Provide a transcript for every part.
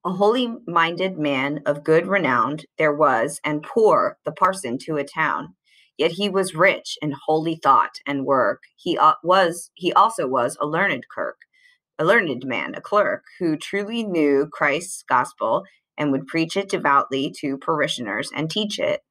A holy-minded man of good renown there was, and poor the parson to a town. Yet he was rich in holy thought and work. He also was a learned man, a clerk, who truly knew Christ's gospel and would preach it devoutly to parishioners and teach it.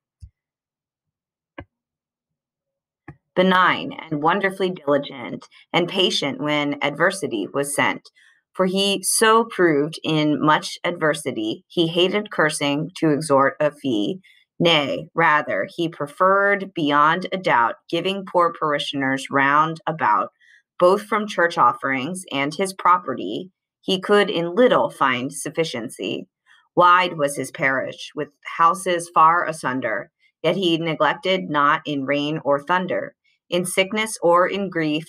Benign and wonderfully diligent and patient when adversity was sent. For he so proved in much adversity, he hated cursing to extort a fee. Nay, rather, he preferred beyond a doubt giving poor parishioners round about, both from church offerings and his property. He could in little find sufficiency. Wide was his parish, with houses far asunder, yet he neglected not in rain or thunder, in sickness or in grief,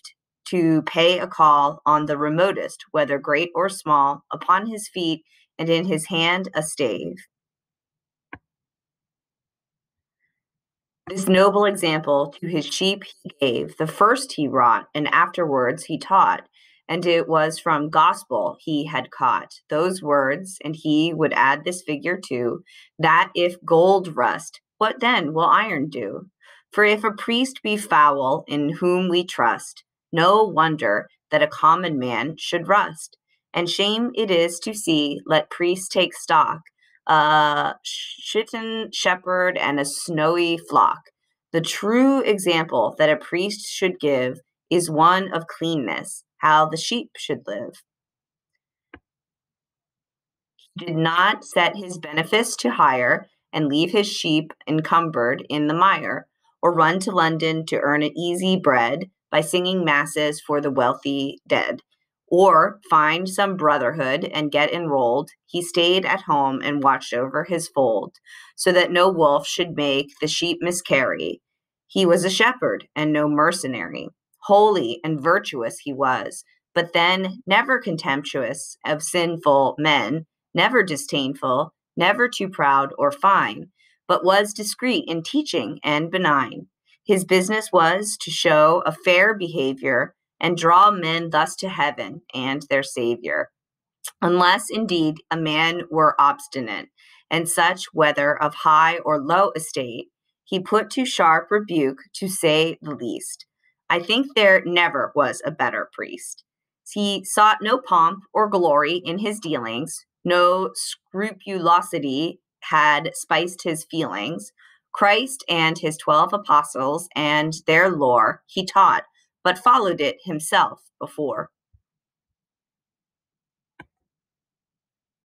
to pay a call on the remotest, whether great or small, upon his feet, and in his hand a stave. This noble example to his sheep he gave. The first he wrought, and afterwards he taught, and it was from gospel he had caught those words, and he would add this figure too, that if gold rust, what then will iron do? For if a priest be foul in whom we trust, no wonder that a common man should rust. And shame it is to see, let priests take stock, a shitten shepherd and a snowy flock. The true example that a priest should give is one of cleanness, how the sheep should live. He did not set his benefice to hire and leave his sheep encumbered in the mire, or run to London to earn an easy bread by singing masses for the wealthy dead, or find some brotherhood and get enrolled. He stayed at home and watched over his fold, so that no wolf should make the sheep miscarry. He was a shepherd and no mercenary. Holy and virtuous he was, but then never contemptuous of sinful men, never disdainful, never too proud or fine, but was discreet in teaching and benign. His business was to show a fair behavior and draw men thus to heaven and their Savior. Unless indeed a man were obstinate, and such, whether of high or low estate, he put to sharp rebuke, to say the least. I think there never was a better priest. He sought no pomp or glory in his dealings, no scrupulosity had spiced his feelings. Christ and his 12 apostles and their lore he taught, but followed it himself before.